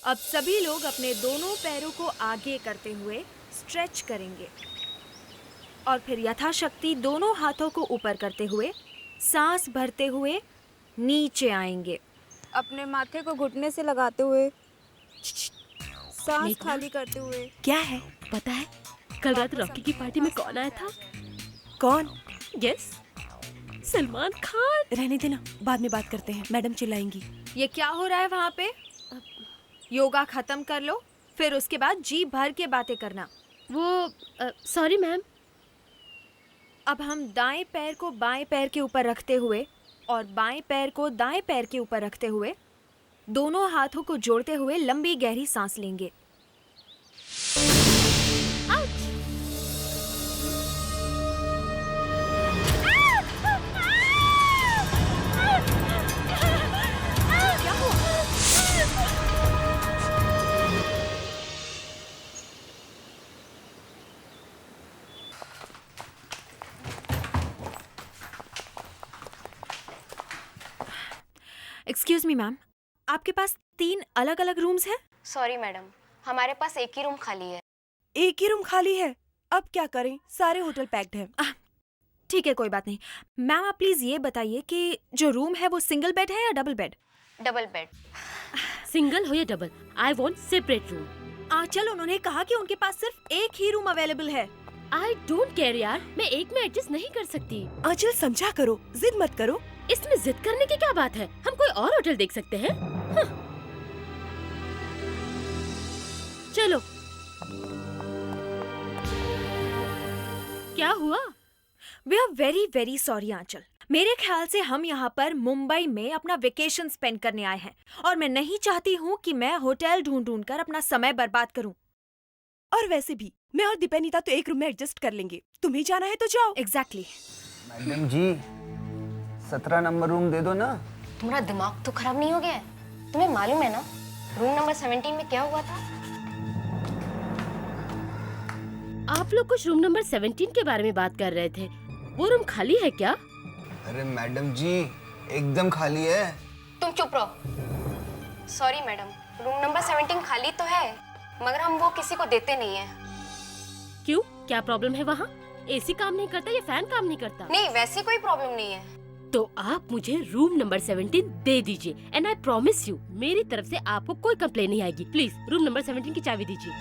अब सभी लोग अपने दोनों पैरों को आगे करते हुए स्ट्रेच करेंगे और फिर यथाशक्ति दोनों हाथों को ऊपर करते हुए सांस भरते हुए नीचे आएंगे। अपने माथे को घुटने से लगाते हुए, सांस खाली करते हुए। क्या है? पता है कल रात रॉकी की पार्टी में कौन आया था? कौन? यस, सलमान खान। रहने देना, बाद में बात करते हैं, मैडम चिल्लाएंगी। ये क्या हो रहा है वहाँ पे? योगा खत्म कर लो, फिर उसके बाद जी भर के बातें करना। वो सॉरी मैम। अब हम दाएं पैर को बाएं पैर के ऊपर रखते हुए और बाएं पैर को दाएं पैर के ऊपर रखते हुए दोनों हाथों को जोड़ते हुए लंबी गहरी सांस लेंगे। एक्सक्यूज मी मैम, आपके पास 3 अलग अलग रूम्स हैं? सॉरी मैडम, हमारे पास एक ही रूम खाली है। एक ही रूम खाली है? अब क्या करें, सारे होटल पैक्ड हैं। ठीक है, कोई बात नहीं। मैम आप प्लीज ये बताइए कि जो रूम है वो सिंगल बेड है या double bed? Double bed. Single हो या double, I want separate room. Aanchal, उन्होंने कहा कि उनके पास सिर्फ एक ही रूम अवेलेबल है। आई डोंट केयर यार, मैं एक में एडजस्ट नहीं कर सकती। आंचल समझा करो, जिद मत करो। इसमें जिद करने की क्या बात है, हम कोई और होटल देख सकते हैं। हाँ। चलो। क्या हुआ? We are very very sorry Aanchal. मेरे ख्याल से हम यहाँ पर मुंबई में अपना वेकेशन स्पेंड करने आए हैं और मैं नहीं चाहती हूँ कि मैं होटल ढूंढ ढूंढ कर अपना समय बर्बाद करूँ। और वैसे भी मैं और दीपेनिता तो एक रूम में एडजस्ट कर लेंगे, तुम्हें जाना है तो जाओ। एग्जैक्टली। मैडम जी 17 नंबर रूम दे दो ना। तुम्हारा दिमाग तो खराब नहीं हो गया है? तुम्हें मालूम है ना रूम नंबर 17 में क्या हुआ था? आप लोग कुछ रूम नंबर 17 के बारे में बात कर रहे थे। वो रूम खाली है क्या? अरे मैडम जी एकदम खाली है। तुम चुप रहो। सॉरी मैडम, रूम नंबर 17 खाली तो है मगर हम वो किसी को देते नहीं है। क्यों, क्या प्रॉब्लम है वहाँ? एसी काम नहीं करता या फैन काम नहीं करता? नहीं, वैसी कोई प्रॉब्लम नहीं है। तो आप मुझे रूम नंबर 17 दे दीजिए एंड आई प्रॉमिस यू मेरी तरफ से आपको कोई कंप्लेन नहीं आएगी। प्लीज रूम नंबर 17 की चाबी दीजिए।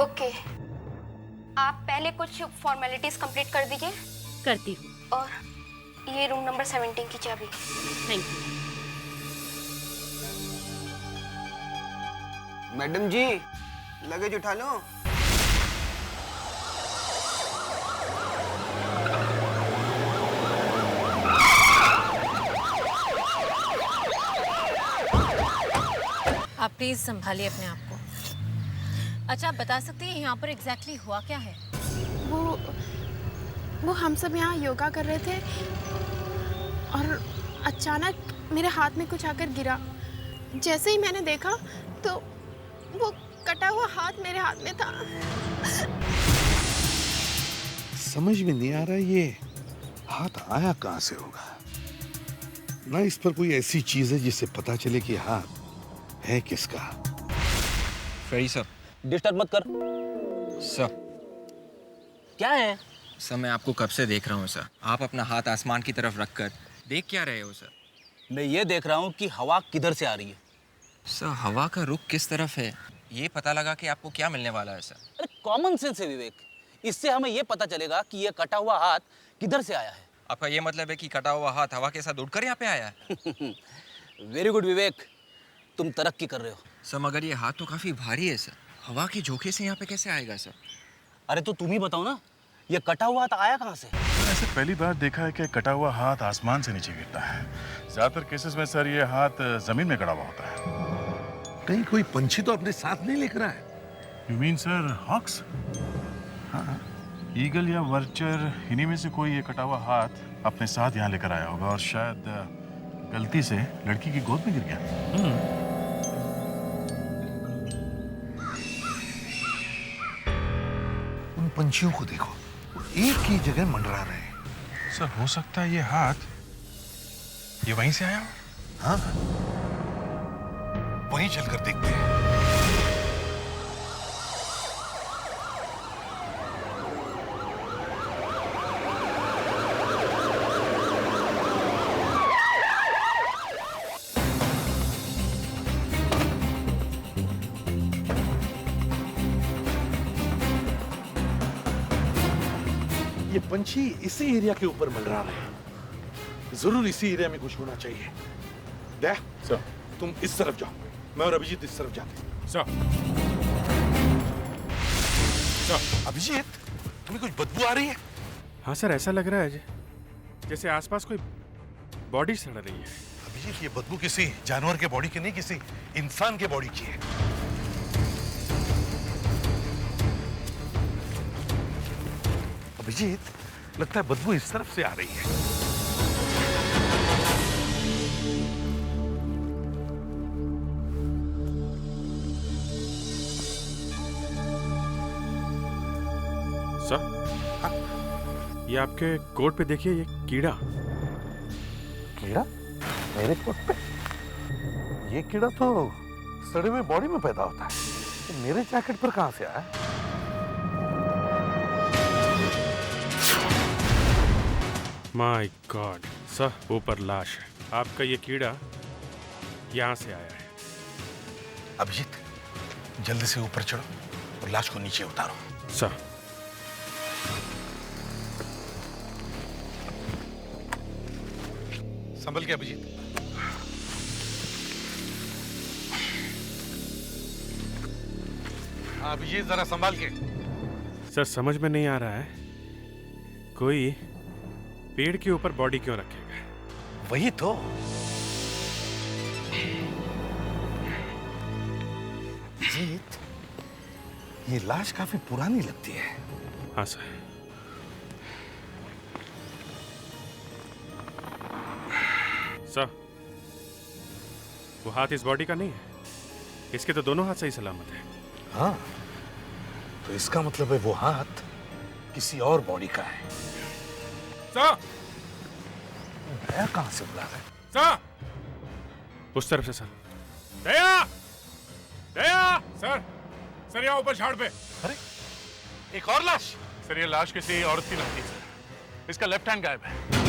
ओके, आप पहले कुछ फॉर्मेलिटीज कंप्लीट कर दीजिए। करती हूँ। और ये रूम नंबर 17 की चाबी। Thank you. Madam ji luggage उठा लो। आप प्लीज संभालिए अपने आप को। अच्छा, आप बता सकते हैं यहाँ पर एग्जैक्टली हुआ क्या है? वो हम सब यहाँ योगा कर रहे थे और अचानक मेरे हाथ में कुछ आकर गिरा। जैसे ही मैंने देखा तो वो कटा हुआ हाथ मेरे हाथ में था। समझ में नहीं आ रहा ये हाथ आया कहाँ से होगा। ना इस पर कोई ऐसी चीज है जिससे पता चले कि हाथ है किसका। फेरी सर, डिस्टर्ब मत कर। सर क्या है? सर मैं आपको कब से देख रहा हूँ सर। आप अपना हाथ आसमान की तरफ रखकर देख क्या रहे हो सर? मैं ये देख रहा हूँ कि हवा किधर से आ रही है। सर हवा का रुख किस तरफ है ये पता लगा कि आपको क्या मिलने वाला है सर। अरे कॉमन सेंस है विवेक, इससे हमें ये पता चलेगा कि ये कटा हुआ हाथ किधर से आया है। आपका ये मतलब है कि कटा हुआ हाथ हवा के साथ उड़कर यहाँ पे आया है? वेरी गुड विवेक, तुम तरक्की कर रहे हो। सर मगर ये हाथ तो काफी भारी है सर, हवा के झोंके से यहाँ पे कैसे आएगा सर? अरे तो तुम ही बताओ ना, ये कटा हुआ हाथ आया कहाँ से? ऐसे पहली बार देखा है कि कटा हुआ हाथ आसमान से नीचे गिरता है। ज्यादातर केसेस में सर ये हाथ जमीन में गड़ा हुआ होता है। कहीं कोई पंछी तो अपने साथ नहीं लेकर आए? You mean sir hawks? हाँ, ईगल या वर्चर, इन्हीं में से कोई ये कटा हुआ हाथ अपने साथ यहाँ लेकर आया होगा और शायद गलती से लड़की की गोद में गिर गया। उन पंछियों को देखो, वो एक ही जगह मंडरा रहे हैं। सर हो सकता है ये हाथ ये वहीं से आया हो। हाँ, वहीं चलकर देखते हैं। ये पंछी इसी एरिया के ऊपर मंडरा रहे हैं। जरूर इसी एरिया में कुछ होना चाहिए। दया सर, तुम इस तरफ जाओ, मैं और अभिजीत इस तरफ जाते हैं। सर, अभिजीत, तुम्हें कुछ बदबू आ रही है? हाँ सर, ऐसा लग रहा है जैसे आसपास कोई बॉडी सड़ रही है। अभिजीत, ये बदबू किसी जानवर के बॉडी की नहीं, किसी इंसान के बॉडी की है। अभिजीत, लगता है बदबू इस तरफ से आ रही है। सर, ये आपके कोट पे देखिए, ये कीड़ा। कीड़ा? मेरे कोट पे? ये कीड़ा तो सड़े हुए बॉडी में पैदा होता है, तो मेरे जैकेट पर कहां से आया? माय गॉड सर, ऊपर लाश है। आपका ये कीड़ा यहाँ से आया है। अभिजीत, जल्दी से ऊपर चढ़ो और लाश को नीचे उतारो। सर। संभल के अभिजीत। अभिजीत, जरा संभाल के। सर, समझ में नहीं आ रहा है, कोई पेड़ के ऊपर बॉडी क्यों रखेगा? वही तो। अभिजीत, ये लाश काफी पुरानी लगती है। हाँ सर। सर, वो हाथ इस बॉडी का नहीं है, इसके तो दोनों हाथ सही सलामत है। हाँ, तो इसका मतलब है वो हाथ किसी और बॉडी का है। सर, दया कहां से बुला रहा है? सर, उस तरफ से सर। दया, दया, सर, सर यहाँ ऊपर झाड़ पे। अरे, एक और लाश? सर, ये लाश किसी औरत की लगती है सर। इसका लेफ्ट हैंड गायब है।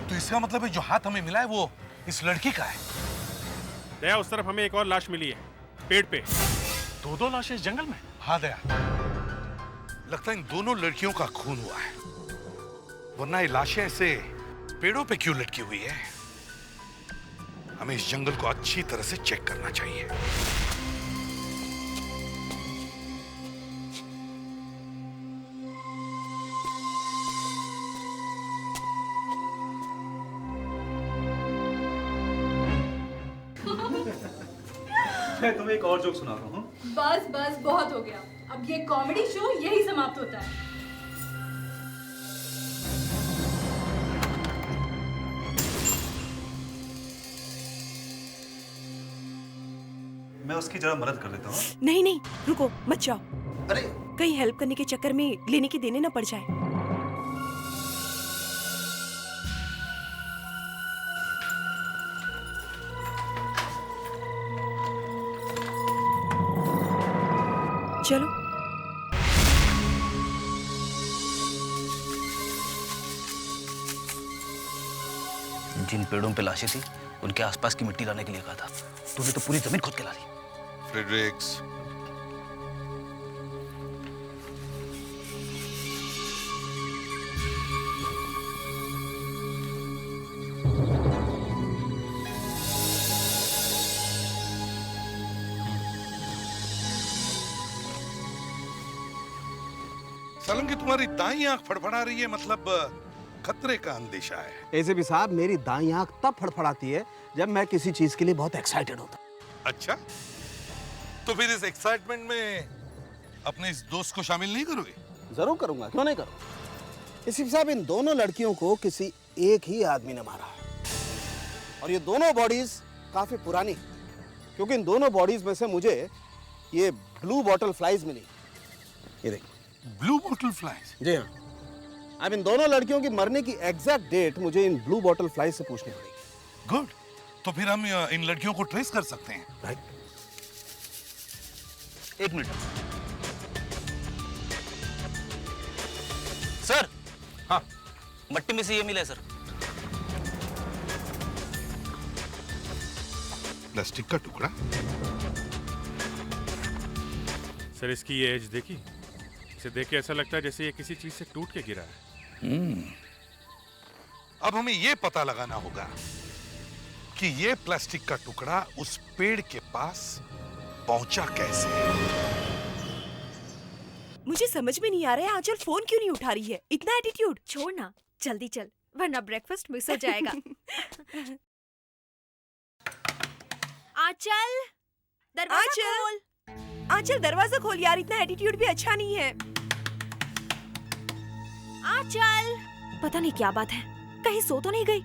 तो इसका मतलब है जो हाथ हमें मिला है वो इस लड़की का है। दया, उस तरफ हमें एक और लाश मिली है, पेड़ पे। दो लाशें इस जंगल में? हाँ दया, लगता है इन दोनों लड़कियों का खून हुआ है, वरना ये लाशें ऐसे पेड़ों पे क्यों लटकी हुई है? हमें इस जंगल को अच्छी तरह से चेक करना चाहिए। मैं तुम्हें एक और जोक सुना रहा हूँ। बस बस बहुत हो गया, अब ये कॉमेडी शो यही समाप्त होता है। मैं उसकी जरा मदद कर देता हूँ। नहीं नहीं, रुको मत जाओ। अरे, कहीं हेल्प करने के चक्कर में लेने की देने ना पड़ जाए। चलो। जिन पेड़ों पे लाशें थी उनके आसपास की मिट्टी लाने के लिए कहा था, तूने तो पूरी जमीन खोद के ला ली। फ्रेडरिक्स, सालंगी, तुम्हारी दाईं आंख फड़फड़ा रही है, मतलब खतरे का अंदेशा है। ऐसे भी साहब, मेरी दाईं आंख तब फड़फड़ाती है जब मैं किसी चीज के लिए बहुत एक्साइटेड होता हूं। अच्छा, तो फिर इस एक्साइटमेंट में अपने इस दोस्त को शामिल नहीं करोगे? जरूर करूंगा, क्यों नहीं करूंगा। इसी साहब, इन दोनों लड़कियों को किसी एक ही आदमी ने मारा है और ये दोनों बॉडीज काफी पुरानी, क्योंकि इन दोनों बॉडीज में से मुझे ये ब्लू बॉटल फ्लाइज मिली। ये देखिए, ब्लू बॉटल फ्लाइज? जी हाँ। अब इन दोनों लड़कियों की मरने की एग्जैक्ट डेट मुझे इन ब्लू बॉटल फ्लाइज से पूछनी पड़ेगी। गुड, तो फिर हम इन लड़कियों को ट्रेस कर सकते हैं। राइट। एक मिनट सर। हाँ, मट्टी में से ये मिला है सर। प्लास्टिक का टुकड़ा। सर इसकी ये एज देखी, इसे देख के ऐसा लगता है जैसे ये किसी चीज से टूट के गिरा है। अब हमें ये पता लगाना होगा कि ये प्लास्टिक का टुकड़ा उस पेड़ के पास पहुंचा कैसे। मुझे समझ में नहीं आ रहा है आंचल फोन क्यों नहीं उठा रही है, इतना एटीट्यूड। छोड़ ना, जल्दी चल वरना ब्रेकफास्ट मिस हो जाएगा। आंचल दरवाजा खोल। आंचल दरवाजा खोल यार, इतना एटीट्यूड भी अच्छा नहीं है। आंचल पता नहीं क्या बात है, कहीं सो तो नहीं गई?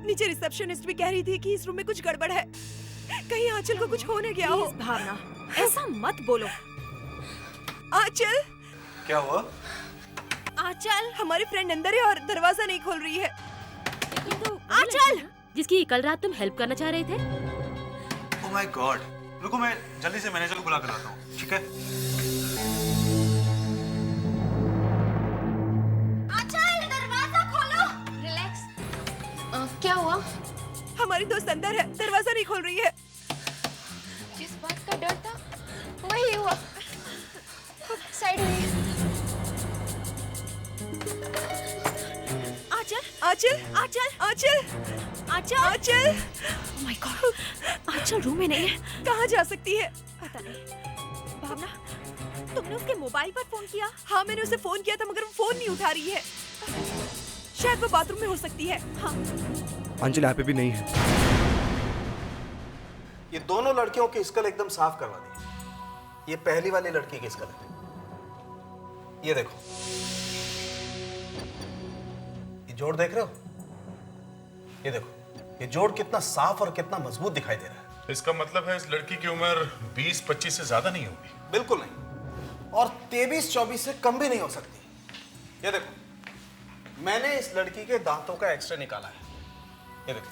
नीचे रिसेप्शनिस्ट भी कह रही थी कि इस रूम में कुछ गड़बड़ है, कहीं आंचल को कुछ हो न गया हो। भावना ऐसा मत बोलो। आंचल क्या हुआ? आंचल हमारी फ्रेंड अंदर है और दरवाजा नहीं खोल रही है। आंचल जिसकी कल रात तुम हेल्प करना चाह रहे थे। ओह माय गॉड, रुको मैं जल्दी से मैनेजर को बुला कर लाता हूँ, ठीक है? आंचल दरवाजा खोलो। रिलैक्स। क्या हुआ? हमारी दोस्त अंदर है, दरवाजा नहीं खोल रही है। जिस बात का डर था वही हुआ। साइड में। Aanchal Aanchal Aanchal Aanchal Aanchal Aanchal. Oh my god, Aanchal room में नहीं है। कहाँ जा सकती है? पता नहीं। भावना तुमने उसके मोबाइल पर फोन किया? हाँ मैंने उसे फोन किया था मगर वो फोन नहीं उठा रही है। शायद वो बाथरूम में हो सकती है। हाँ अंजलि यहाँ पे भी नहीं है। ये दोनों लड़कियों की स्कल एकदम साफ करवा दी। ये पहली वाली लड़की की स्कल है, ये देखो, ये जोड़ देख रहे हो? ये देखो, ये जोड़ कितना साफ और कितना मजबूत दिखाई दे रहा है। इसका मतलब है इस लड़की की उम्र 20-25 से ज्यादा नहीं होगी। बिल्कुल नहीं, और 23-24 से कम भी नहीं हो सकती। ये देखो, मैंने इस लड़की के दांतों का एक्सरे निकाला है। ये देखो,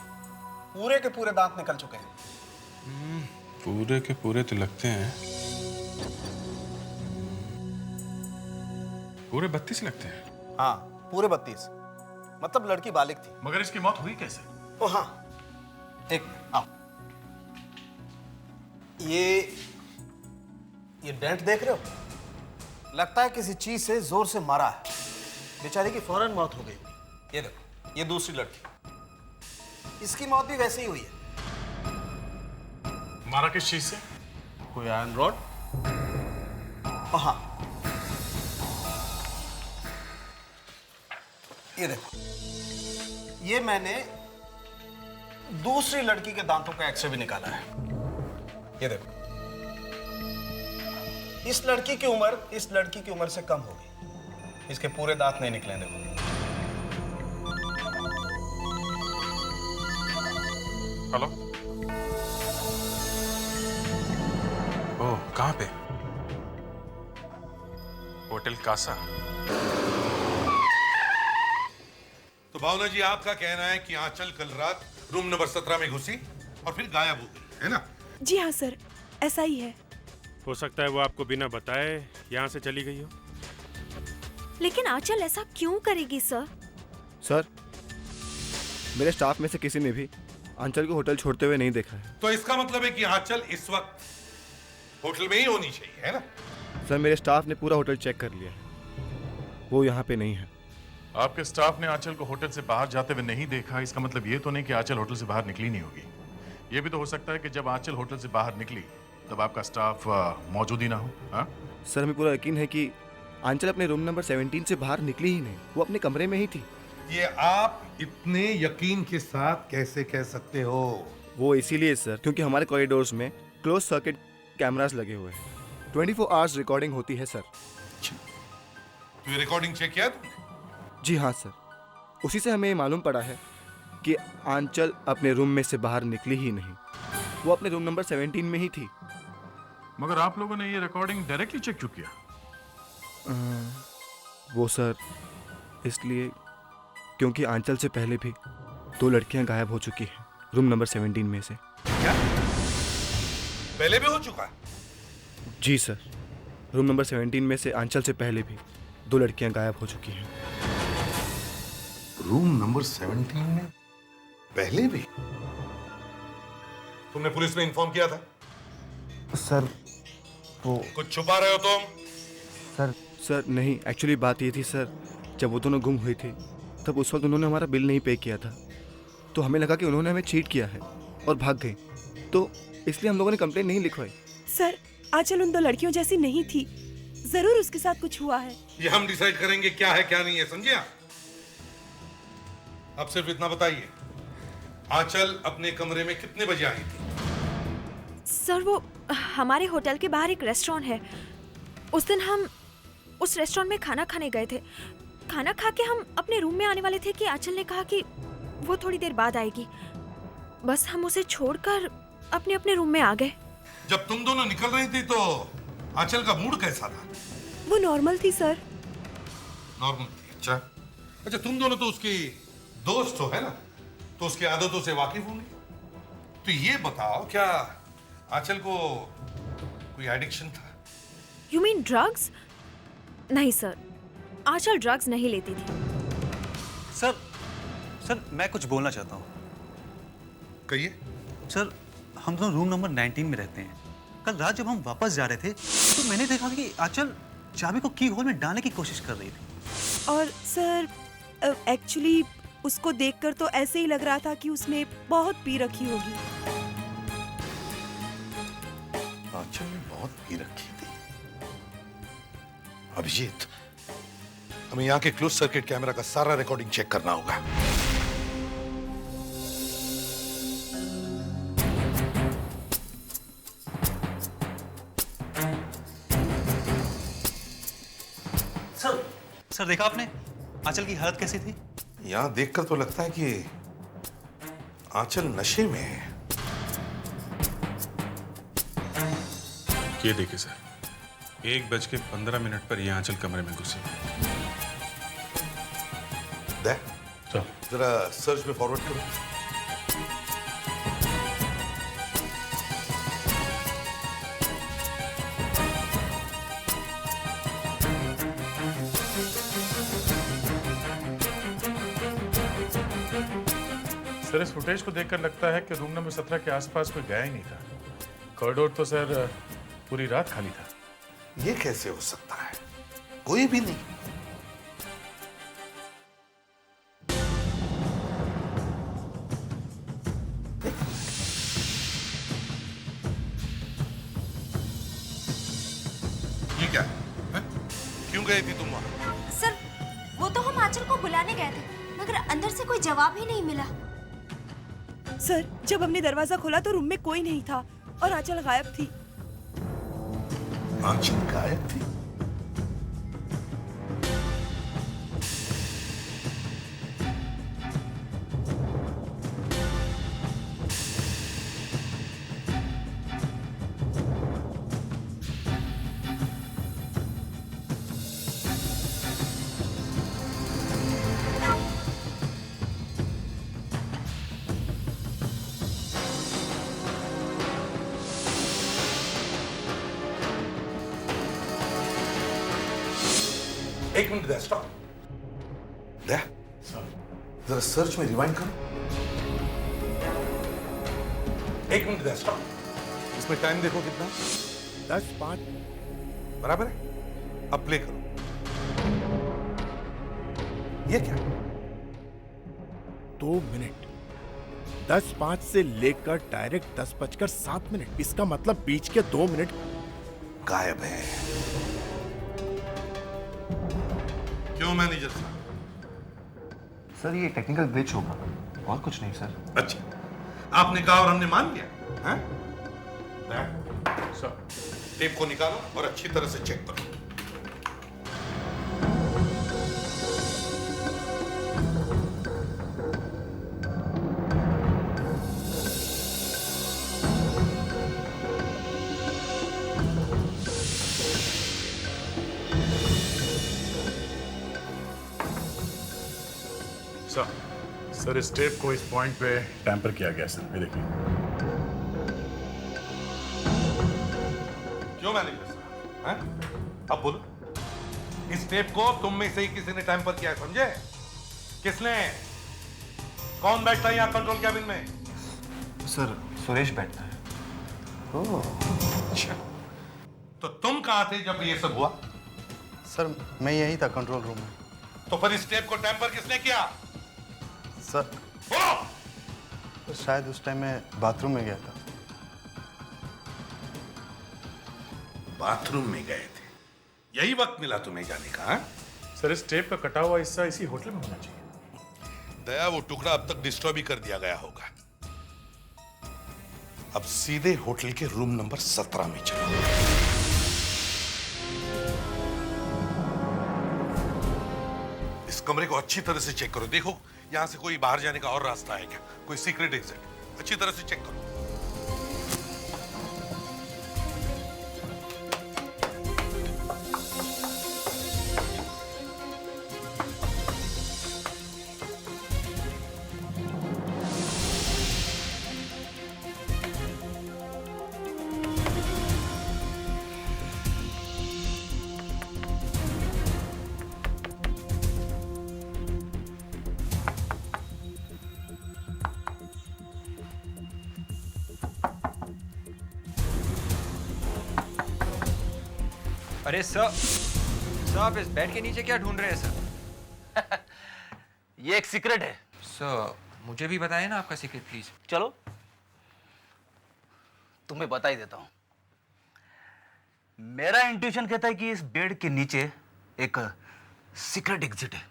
पूरे के पूरे दांत निकल चुके हैं। पूरे के पूरे तो लगते हैं, पूरे 32 लगते हैं। हाँ, पूरे 32। मतलब लड़की बालिग थी। मगर इसकी मौत हुई कैसे? ओ हाँ, एक आओ, ये डेंट देख रहे हो? लगता है किसी चीज से जोर से मारा है, बेचारी की फौरन मौत हो गई। ये देखो, ये दूसरी लड़की, इसकी मौत भी वैसे ही हुई है। मारा किस चीज से? कोई आयरन रॉड? हाँ, ये देखो, ये मैंने दूसरी लड़की के दांतों का एक्सरे भी निकाला है। ये देखो, इस लड़की की उम्र से कम होगी। इसके पूरे दांत नहीं निकले। देखो, हेलो। ओह, कहाँ पे? होटल कासा। तो भावना जी, आपका कहना है कि आंचल कल रात रूम नंबर 17 में घुसी और फिर गायब हो गई, है ना? जी हाँ सर, ऐसा ही है। हो सकता है वो आपको बिना बताए यहाँ से चली गई हो। लेकिन आंचल ऐसा क्यों करेगी सर? सर, मेरे स्टाफ में से किसी ने भी आंचल को होटल छोड़ते हुए नहीं देखा है। तो इसका मतलब है कि आंचल इस वक्त होटल में ही होनी चाहिए, है ना? सर, मेरे स्टाफ ने पूरा होटल चेक कर लिया है, वो यहाँ पे नहीं है। आपके स्टाफ ने आंचल को होटल से बाहर जाते हुए नहीं देखा, इसका मतलब ये तो नहीं कि आंचल होटल से बाहर निकली नहीं होगी। ये भी तो हो सकता है कि जब आंचल होटल से बाहर निकली तब आपका स्टाफ मौजूद ही ना हो। हाँ सर, हमें पूरा यकीन है कि आंचल अपने रूम नंबर 17 से बाहर निकली ही नहीं, वो अपने कमरे में ही थी। ये आप इतने यकीन के साथ कैसे कह सकते हो? वो इसीलिए सर क्योंकि हमारे कॉरिडोर्स में क्लोज सर्किट कैमरास लगे हुए हैं। 24 आवर्स रिकॉर्डिंग होती है सर। तो ये रिकॉर्डिंग चेक किया तुमने? जी हाँ सर, उसी से हमें मालूम पड़ा है कि आंचल अपने रूम में से बाहर निकली ही नहीं, वो अपने रूम नंबर 17 में ही थी। मगर आप लोगों ने ये रिकॉर्डिंग डायरेक्टली चेक क्यों किया? वो सर इसलिए क्योंकि आंचल से पहले भी 2 लड़कियां गायब हो चुकी हैं रूम नंबर 17 में से। क्या पहले भी हो चुका? जी सर, रूम नंबर 17 में से आंचल से पहले भी 2 लड़कियां गायब हो चुकी हैं। रूम नंबर 17 में पहले भी? तुमने पुलिस में इन्फॉर्म किया था? सर वो कुछ छुपा रहे हो तुम? सर नहीं, एक्चुअली बात ये थी सर, जब वो दोनों गुम हुए थे तब उस वक्त उन्होंने हमारा बिल नहीं पे किया था, तो हमें लगा कि उन्होंने हमें चीट किया है और भाग गए, तो इसलिए हम लोगों ने कंप्लेंट नहीं लिखवाई। सर आंचल उन 2 लड़कियों जैसी नहीं थी, जरूर उसके साथ कुछ हुआ है। ये हम डिसाइड करेंगे क्या है क्या नहीं है, समझे आप? अब सिर्फ इतना बताइए, आंचल अपने कमरे में कितने बजे आई थी? सर वो हमारे होटल के बाहर एक रेस्टोरेंट है, उस दिन हम उस रेस्टोरेंट में खाना खाने गए थे। खाना खा के हम अपने रूम में आने वाले थे कि आंचल ने कहा कि वो थोड़ी देर बाद आएगी। बस हम उसे छोड़कर अपने अपने रूम में आ गए। जब तुम दोनों निकल रही थी तो आंचल का मूड कैसा था? वो नॉर्मल थी सर। नॉर्मल थी? अच्छा अच्छा, तुम दोनों तो उसकी दोस्त हो, है ना, तो उसकी आदतों से वाकिफ होंगे। तो ये बताओ, क्या आंचल को कोई एडिक्शन था? You mean drugs? नहीं सर, आंचल ड्रग्स नहीं लेती थी। सर मैं कुछ बोलना चाहता हूँ। कहिए। सर हम दोनों रूम नंबर 19 में रहते हैं। कल रात जब हम वापस जा रहे थे तो मैंने देखा कि आंचल चाबी को की होल में डालने की कोशिश कर रही थी। और सर एक्चुअली उसको देखकर तो ऐसे ही लग रहा था कि उसने बहुत पी रखी होगी। आंचल ने बहुत पी रखी थी। अभिजीत, हमें यहाँ के क्लोज सर्किट कैमरा का सारा रिकॉर्डिंग चेक करना होगा। सर देखा आपने आंचल की हालत कैसी थी? यहाँ देखकर तो लगता है कि आंचल नशे में है। ये देखिए सर, 1:15 पर ये आंचल कमरे में घुसी। जरा सर्च में फॉरवर्ड करो। सर इस फुटेज को देखकर लगता है कि रूम नंबर 17 के आसपास कोई गया ही नहीं था। कॉरिडोर तो सर पूरी रात खाली था। ये कैसे हो सकता है? कोई भी नहीं। ये क्या है? क्यों गई थी तुम वहां? सर वो तो हम आंचल को बुलाने गए थे, मगर अंदर से कोई जवाब ही नहीं मिला। सर जब हमने दरवाजा खोला तो रूम में कोई नहीं था और आंचल गायब थी। आंचल गायब थी? एक मिनट दे, स्टॉप दे, जरा सर्च में रिवाइंड करो। एक मिनट दे, स्टॉप। इसमें टाइम देखो कितना, 10:05 बराबर है। अब प्ले करो। ये क्या? 2 मिनट 10:05 से लेकर डायरेक्ट 10:07। इसका मतलब बीच के 2 मिनट गायब है। क्यों मैनेजर साहब? सर ये टेक्निकल ग्लिच होगा और कुछ नहीं सर। अच्छा, आपने कहा और हमने मान लिया, हैं? सर टेप को निकालो और अच्छी तरह से चेक करो। सर इस टेप को इस पॉइंट पे टैंपर किया गया सर, ये देखिए। क्यों मैनेजर साहब, हैं? अब बोलो, इस टेप को तुम में से ही किसी ने टैंपर किया है, समझे? किसने? कौन बैठता है यहाँ कंट्रोल कैबिन में? सर सुरेश बैठता है। अच्छा, तो तुम कहाँ थे जब ये सब हुआ? सर मैं यही था कंट्रोल रूम में। तो फिर इस टेप को टैंपर किसने किया? सर तो शायद उस टाइम मैं बाथरूम में गया था। बाथरूम में गए थे, यही वक्त मिला तुम्हें जाने का? हा? सर इस टेप का कटा हुआ हिस्सा इसी होटल में होना चाहिए। दया, वो टुकड़ा अब तक डिस्ट्रॉय भी कर दिया गया होगा। अब सीधे होटल के रूम नंबर 17 में चलो। इस कमरे को अच्छी तरह से चेक करो, देखो यहां से कोई बाहर जाने का और रास्ता है क्या, कोई सीक्रेट एग्जिट? अच्छी तरह से चेक करो। अरे सर आप इस बेड के नीचे क्या ढूंढ रहे हैं सर? ये एक सीक्रेट है। सर मुझे भी बताइए ना आपका सीक्रेट प्लीज। चलो तुम्हें बता ही देता हूं। मेरा इंट्यूशन कहता है कि इस बेड के नीचे एक सीक्रेट एग्जिट है।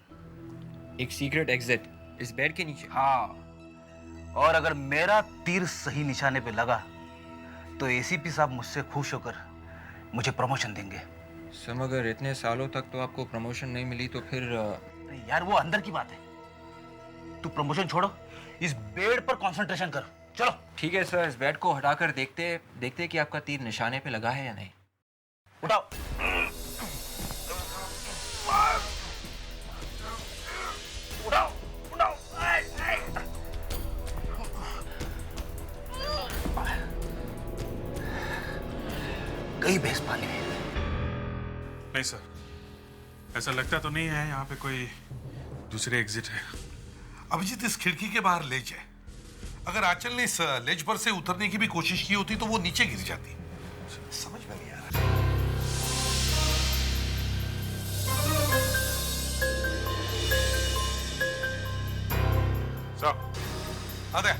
एक सीक्रेट एग्जिट इस बेड के नीचे? हाँ, और अगर मेरा तीर सही निशाने पे लगा तो एसीपी साहब मुझसे खुश होकर मुझे प्रमोशन देंगे। सर मगर इतने सालों तक तो आपको प्रमोशन नहीं मिली, तो फिर यार वो अंदर की बात है। तू प्रमोशन छोड़ो, इस बेड पर कंसंट्रेशन कर। चलो ठीक है सर, इस बेड को हटाकर देखते कि आपका तीर निशाने पे लगा है या नहीं। उठाओ। उठाओ उठाओ। कई भैंस पाली है। नहीं सर, ऐसा लगता तो नहीं है यहाँ पे कोई दूसरे एग्जिट है। अभिजीत इस खिड़की के बाहर लेज है, अगर आंचल ने इस लेज पर से उतरने की भी कोशिश की होती तो वो नीचे गिर जाती। समझ में नहीं आ रहा। साहब आते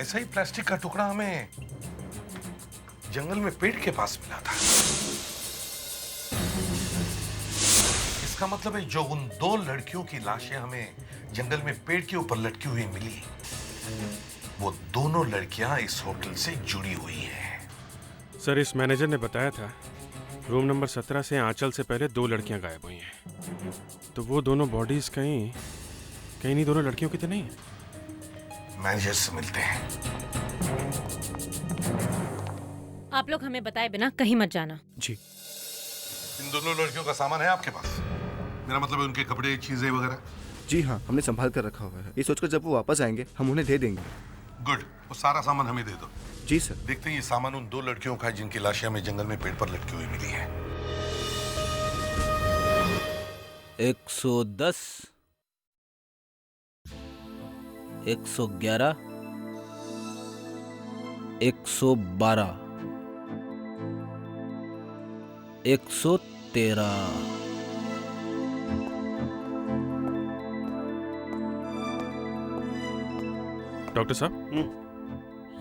ऐसा ही प्लास्टिक का टुकड़ा हमें जंगल में पेड़ के पास मिला था। इसका मतलब है जो उन दो लड़कियों की लाशें हमें जंगल में पेड़ के ऊपर लटकी हुई मिली, वो दोनों लड़कियां इस होटल से जुड़ी हुई हैं। सर इस मैनेजर ने बताया था रूम नंबर 17 से आंचल से पहले 2 लड़कियां गायब हुई हैं, तो वो दोनों बॉडीज कहीं नहीं दोनों लड़कियों की तो नहीं है। मैनेजर से मिलते हैं। आप लोग हमें बताए बिना कहीं मत जाना। जी। इन दोनों लड़कियों का सामान है आपके पास? मेरा मतलब है उनके कपड़े, चीजें वगैरह। जी हाँ, हमने संभाल कर रखा हुआ है। ये सोचकर जब वो वापस आएंगे हम उन्हें दे देंगे। गुड, वो सारा सामान हमें दे दो। जी सर। देखते हैं ये सामान उन 2 लड़कियों का है जिनकी लाशें हमें जंगल में पेड़ पर लटकी हुई मिली है। 110, 111, 112, 113। डॉक्टर साहब,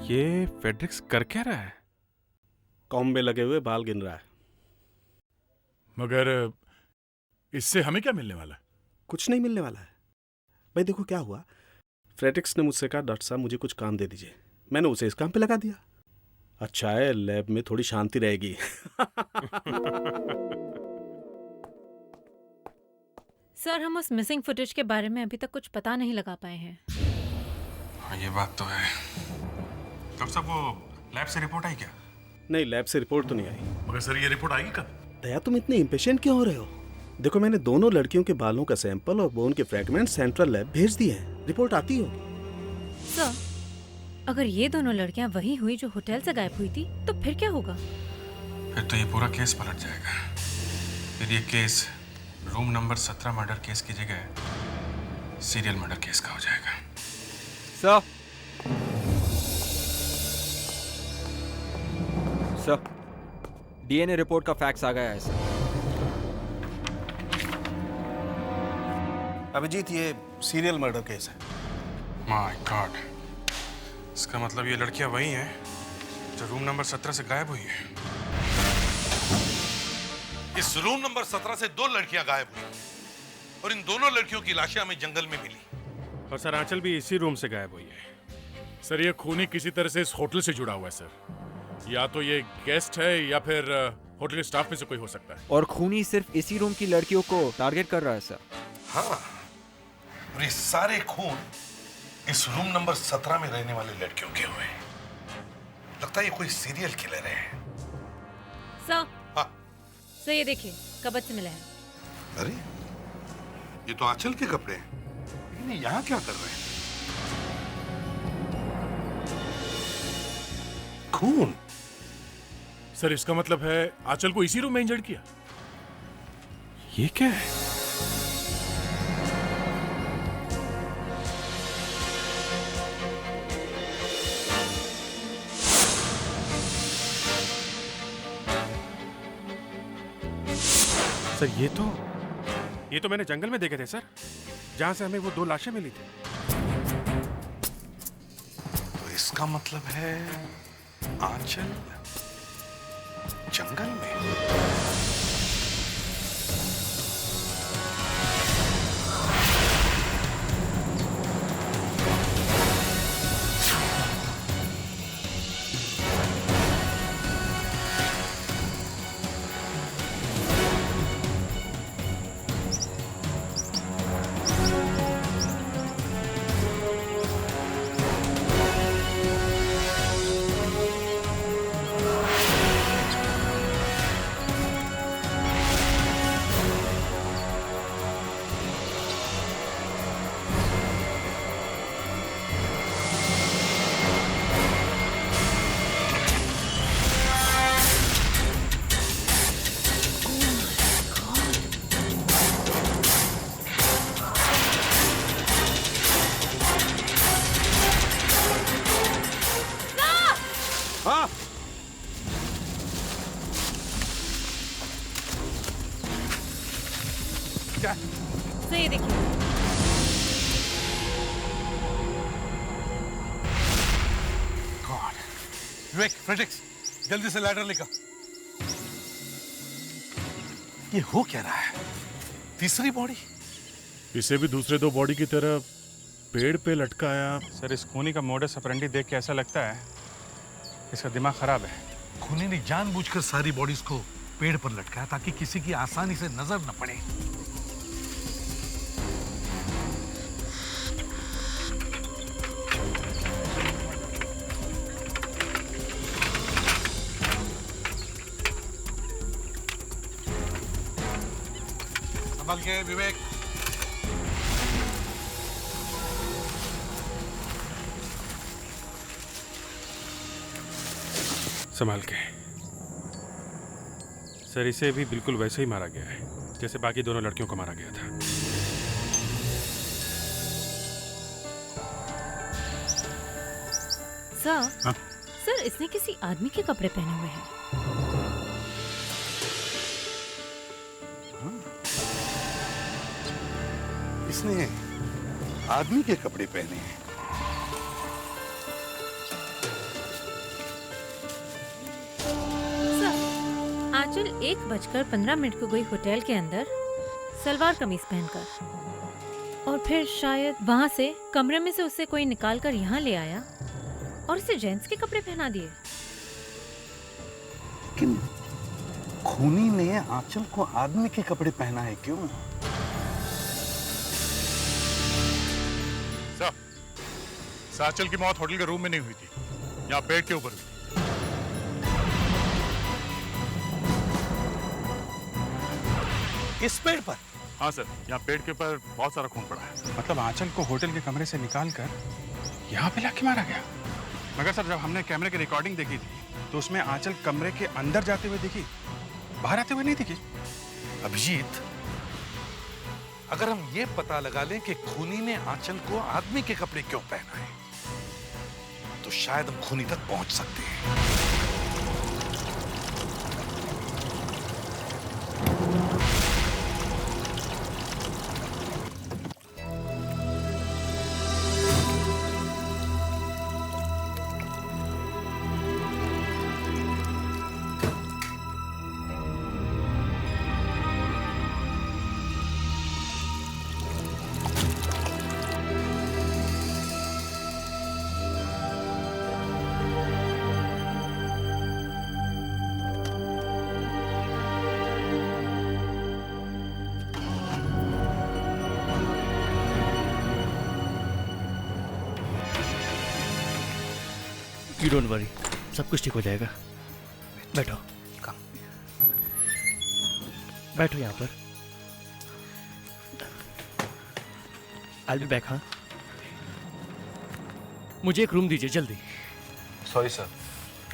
ये फेड्रिक्स कर क्या रहा है? कॉम्ब में लगे हुए बाल गिन रहा है। मगर इससे हमें क्या मिलने वाला है? कुछ नहीं मिलने वाला है भाई। देखो क्या हुआ, फ्रेड्रिक्स ने मुझसे कहा डॉक्टर साहब मुझे कुछ काम दे दीजिए, मैंने उसे इस काम पे लगा दिया। अच्छा है, लैब में थोड़ी शांति रहेगी। सर हम उस मिसिंग फुटेज के बारे में अभी तक कुछ पता नहीं लगा पाए हैं। हाँ ये बात तो है। डॉक्टर साहब वो लैब से रिपोर्ट आई क्या? नहीं, लैब से रिपोर्ट तो नहीं आई। मगर सर ये रिपोर्ट आएगी कब? दया, तुम इतने इम्पेशेंट क्यों हो रहे हो? देखो, मैंने दोनों लड़कियों के बालों का सैंपल और बोन के फ्रैगमेंट सेंट्रल लैब भेज दिए हैं। रिपोर्ट आती होगी। सर, अगर ये दोनों लड़कियां वही हुई जो होटल से गायब हुई थी, तो फिर क्या होगा? फिर तो ये पूरा केस पलट जाएगा। फिर ये case room number 17 murder case की जगह सीरियल मर्डर केस का हो जाएगा। सर, डीएनए रिपोर्ट का फैक्स आ गया है सर। अभिजीत, ये सीरियल मर्डर केस है। माय गॉड, इसका मतलब ये लड़कियां वही हैं जो रूम नंबर 17 से गायब हुई हैं। इस रूम नंबर 17 से 2 लड़कियां गायब हुई और इन दोनों लड़कियों की लाशें हमें जंगल में मिली। और सर, आंचल भी इसी रूम से गायब हुई है। सर, ये खूनी किसी तरह से इस होटल से जुड़ा हुआ है सर। या तो ये गेस्ट है या फिर होटल स्टाफ में से कोई हो सकता है। और खूनी सिर्फ इसी रूम की लड़कियों को टारगेट कर रहा है सर। हाँ, और ये सारे खून इस रूम नंबर 17 में रहने वाली लड़कियों के हुए। लगता है ये कोई सीरियल किलर है। सर, सर ये देखिए, कबत से मिला है। अरे, ये तो आंचल के कपड़े हैं। इन्हें यहाँ क्या कर रहे हैं? खून। सर, इसका मतलब है आंचल को इसी रूम में इंजर्ड किया। ये क्या है? सर, ये तो मैंने जंगल में देखे थे सर, जहां से हमें वो 2 लाशें मिली थी। तो इसका मतलब है आंचल जंगल में। क्या? सर ये देखिए। गॉड, विवेक, फ्रेडरिक्स, जल्दी से लैडर लेकर। ये हो क्या रहा है? तीसरी बॉडी? इसे भी दूसरे 2 बॉडी की तरह पेड़ पे लटकाया। सर, इस खूनी का मोडस ऑपरेंडी देख के ऐसा लगता है इसका दिमाग खराब है। खूनी ने जानबूझकर सारी बॉडीज को पेड़ पर लटकाया ताकि किसी की आसानी से नजर न पड़े। संभल के विवेक। संभाल के। सर, इसे भी बिल्कुल वैसे ही मारा गया है जैसे बाकी दोनों लड़कियों को मारा गया था। सर, सर इसने किसी आदमी के कपड़े पहने हुए हैं। इसने आदमी के कपड़े पहने हैं। आंचल 1:15 को गई होटल के अंदर सलवार कमीज पहनकर, और फिर शायद वहां से कमरे में से उसे कोई निकाल कर यहाँ ले आया और इसे जेंट्स के कपड़े पहना दिए। लेकिन खूनी ने आंचल को आदमी के कपड़े पहना है क्यों? आंचल की मौत होटल के रूम में नहीं हुई थी, यहाँ बेड के ऊपर हुई। इस पेड़ पर? हाँ सर, यहाँ पेड़ के ऊपर बहुत सारा खून पड़ा है। मतलब आंचल को होटल के कमरे से निकाल कर यहाँ पे लाके मारा गया। मगर सर, जब हमने कैमरे की रिकॉर्डिंग देखी थी तो उसमें आंचल कमरे के अंदर जाते हुए दिखी, बाहर आते हुए नहीं दिखी। अभिजीत, अगर हम ये पता लगा लें कि खूनी ने आंचल को आदमी के कपड़े क्यों पहनाए, तो शायद हम खूनी तक पहुंच सकते हैं। You don't worry, सब कुछ ठीक हो जाएगा। बैठो, बैठो यहाँ पर। I'll be back, हाँ? मुझे एक रूम दीजिए जल्दी। सॉरी सर,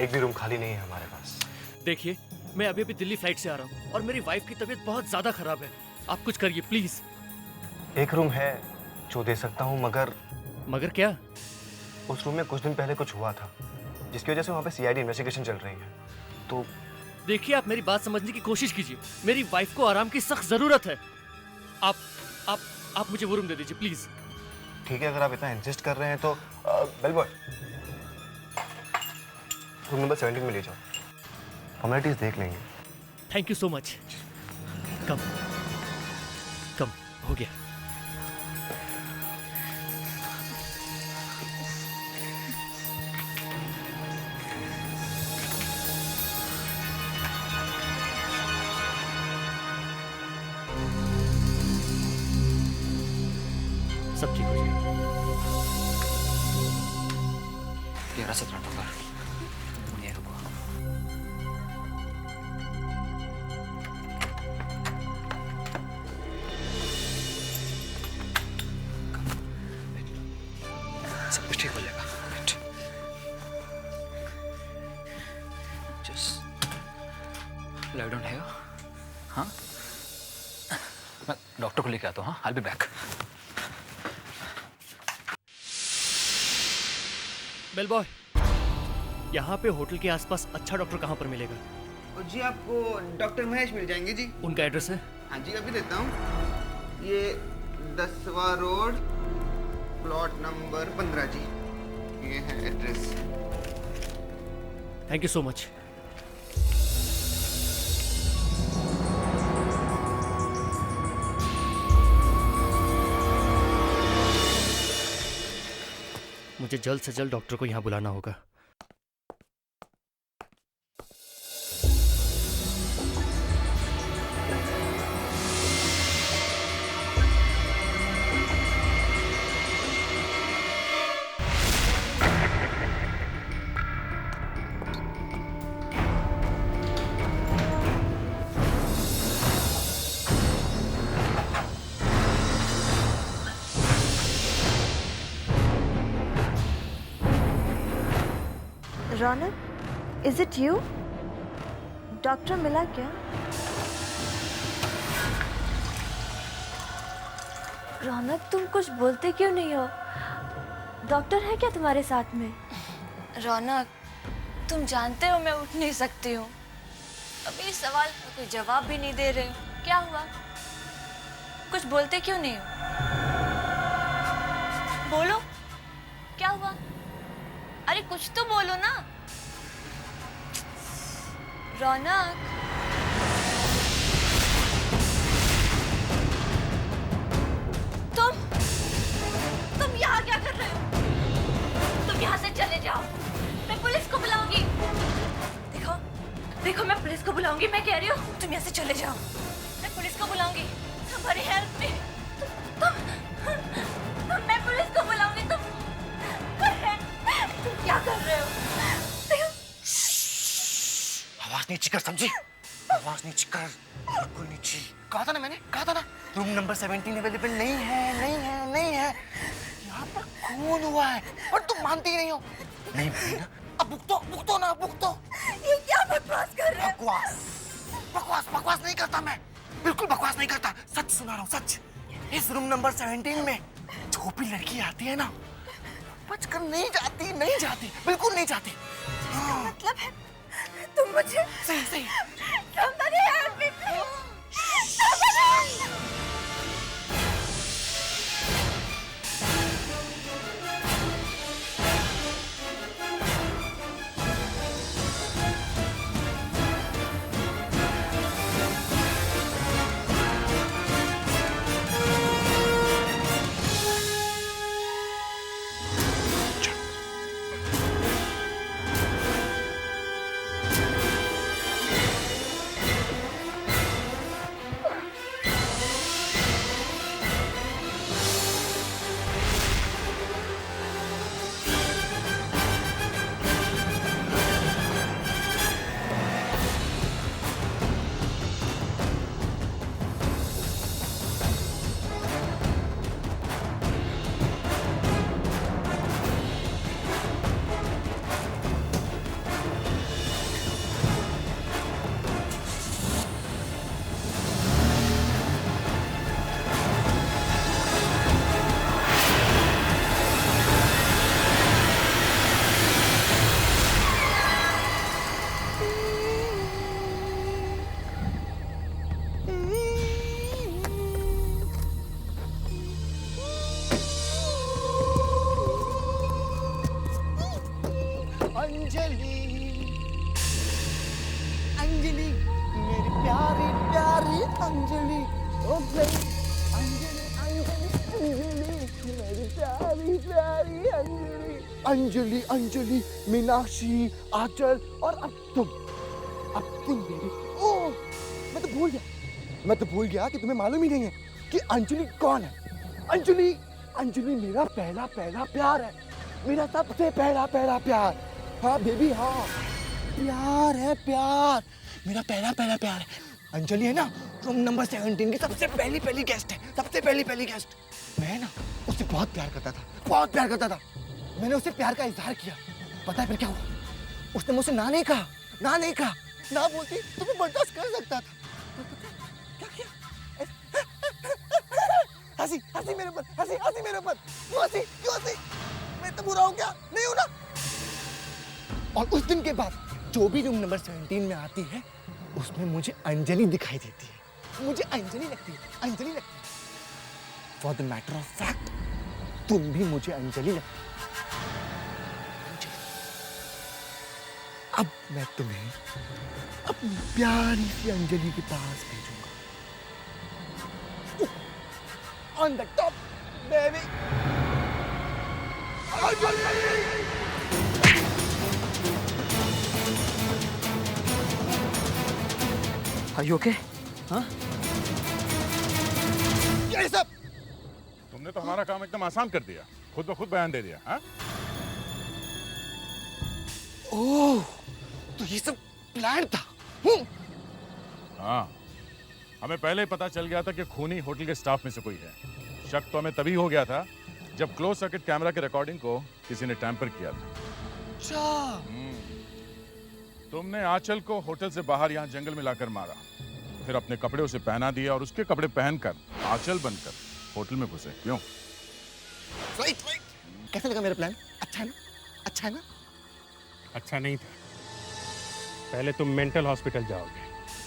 एक भी रूम खाली नहीं है हमारे पास। देखिए, मैं अभी दिल्ली फ्लाइट से आ रहा हूँ और मेरी वाइफ की तबीयत बहुत ज्यादा खराब है। आप कुछ करिए प्लीज। एक रूम है जो दे सकता हूँ, मगर क्या? उस रूम में कुछ दिन पहले कुछ हुआ था जिसकी वजह से वहाँ पे सीआईडी इन्वेस्टिगेशन चल रही है। तो देखिए, आप मेरी बात समझने की कोशिश कीजिए। मेरी वाइफ को आराम की सख्त जरूरत है। आप मुझे वो रूम दे दीजिए प्लीज। ठीक है, अगर आप इतना इंसिस्ट कर रहे हैं तो बेल बॉय, रूम नंबर 17 में ले जाओ, फॉर्मेलिटीज देख लेंगे। Thank you so much. कम हो गया। सब ठीक हो जाएगा। 11-17 नंबर, ये रुको। सब कुछ ठीक हो जाएगा। जस्ट लाई डाउन है। हाँ, मैं डॉक्टर को लेके आता हूँ। हाँ, I'll be back। Bell boy, यहाँ पे होटल के आसपास अच्छा डॉक्टर कहाँ पर मिलेगा? जी आपको डॉक्टर महेश मिल जाएंगे जी। उनका एड्रेस है? हाँ जी, अभी देता हूँ। ये 10वां रोड, प्लॉट नंबर 15 जी, ये है address. Thank you so much. मुझे जल्द से जल्द डॉक्टर को यहाँ बुलाना होगा। रौनक, इज इट यू? डॉक्टर मिला क्या? रौनक, तुम कुछ बोलते क्यों नहीं हो? डॉक्टर है क्या तुम्हारे साथ में? रौनक, तुम जानते हो मैं उठ नहीं सकती हूँ। अभी इस सवाल का कोई जवाब भी नहीं दे रहे हो। क्या हुआ? कुछ बोलते क्यों नहीं हो? बोलो, क्या हुआ? अरे कुछ तो बोलो ना। रौनक, तुम यहाँ क्या कर रहे हो? तुम यहाँ से चले जाओ, मैं पुलिस को बुलाऊंगी। देखो मैं पुलिस को बुलाऊंगी। मैं कह रही हूँ तुम यहाँ से चले जाओ, मैं पुलिस को बुलाऊंगी। हमारी हेल्प में मैं पुलिस को बुलाऊंगी। तुम क्या कर रहे हो? आवाज नीचे कर, समझी? आवाज आवाज नीचे कर, बिल्कुल नीचे। कहा था ना मैंने, कहा था ना रूम नंबर 17 अवेलेबल नहीं है, नहीं है, नहीं है। यहाँ पर खून हुआ है और तुम मानती ही नहीं हो। नहीं मानी ना, अब बुक तो ना, बुक तो। ये क्या बकवास कर रहे हो? बकवास नहीं करता मैं, बिल्कुल बकवास नहीं करता। सच सुना रहा हूँ, सच। इस रूम नंबर 17 में जो भी लड़की आती है ना, बचकर नहीं जाती, नहीं जाती, बिल्कुल नहीं जाती। इसका मतलब है तुम मुझे सही somebody help me please, somebody! Anjali, मेरी प्यारी प्यारी अंजलि, ओ गई अंजलि, मेरी प्यारी प्यारी अंजलि। अंजलि, मीनाक्षी, आंचल और अब तुम मेरी। ओह, मैं तो भूल गया कि तुम्हें मालूम ही नहीं है कि अंजलि कौन है। अंजलि मेरा पहला प्यार है, मेरा सबसे पहला प्यार। हाँ बेबी, हाँ, प्यार है, प्यार, मेरा पहला प्यार है। अंजलि है ना रूम नंबर 17 की सबसे पहली गेस्ट है, सबसे पहली गेस्ट। मैं ना उससे बहुत प्यार करता था। मैंने उससे प्यार का इजहार किया, पता है फिर क्या हुआ? उसने मुझसे ना नहीं कहा, ना बोलती तो मैं बर्दाश्त कर सकता था। क्या किया? हंसी मेरे ऊपर, क्यों हंसी? मैं तो बुरा हूँ क्या? नहीं हूँ ना। और उस दिन के बाद जो भी रूम नंबर 17 में आती है, उसमें मुझे अंजलि दिखाई देती है, मुझे अंजलि लगती है। For the matter of fact, तुम भी मुझे अंजलि लगती है। अब मैं तुम्हें अपनी प्यारी सी अंजलि के पास भेजूंगा। On the top baby, Are you okay? हाँ? ये सब तुमने तो हमारा काम एकदम आसान कर दिया, खुद ब खुद बयान दे दिया। हाँ? ओह, तो ये सब प्लान था। हाँ, हमें पहले ही पता चल गया था कि खूनी होटल के स्टाफ में से कोई है। शक तो हमें तभी हो गया था जब क्लोज सर्किट कैमरा के रिकॉर्डिंग को किसी ने टैंपर किया था। अच्छा। तुमने आंचल को होटल से बाहर यहाँ जंगल में लाकर मारा, फिर अपने कपड़े उसे पहना दिया और उसके कपड़े पहनकर आंचल बनकर होटल में घुसे। क्यों? राइट। कैसा लगा मेरा प्लान? अच्छा है ना? अच्छा नहीं था। पहले तुम मेंटल हॉस्पिटल जाओगे,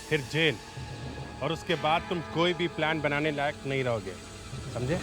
फिर जेल, और उसके बाद तुम कोई भी प्लान बनाने लायक नहीं रहोगे, समझे?